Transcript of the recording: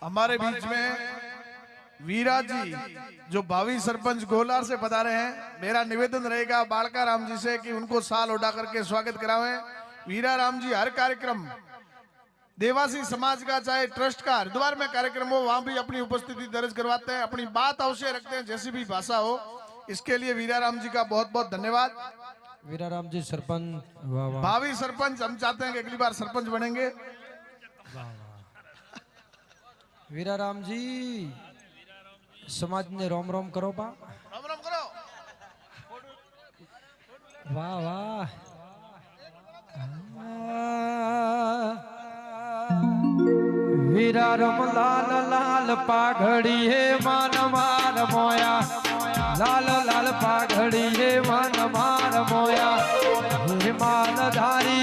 हमारे बीच में वीरा जी जो भावी सरपंच गोलार से पधारे हैं, मेरा निवेदन रहेगा बालका राम जी से कि उनको साल उड़ा करके स्वागत करावें। वीरा राम जी हर कार्यक्रम देवासी समाज का चाहे ट्रस्ट का हरिद्वार में कार्यक्रम हो वहां भी अपनी उपस्थिति दर्ज करवाते हैं, अपनी बात अवश्य रखते हैं जैसी भी भाषा हो। इसके लिए वीरा राम जी का बहुत बहुत धन्यवाद। वीरा राम जी सरपंच, वाह वाह। भावी सरपंच हम चाहते हैं कि अगली बार सरपंच बनेंगे। वाह वाह। वीरा राम जी समाज ने रोम रोम करो बा। राम राम करो। वाह वाह। वीरा रम लाल लाल पाघड़ी है मन मार मोया, लाल लाल पाघड़ी है मन मार मोया। हे मालधारी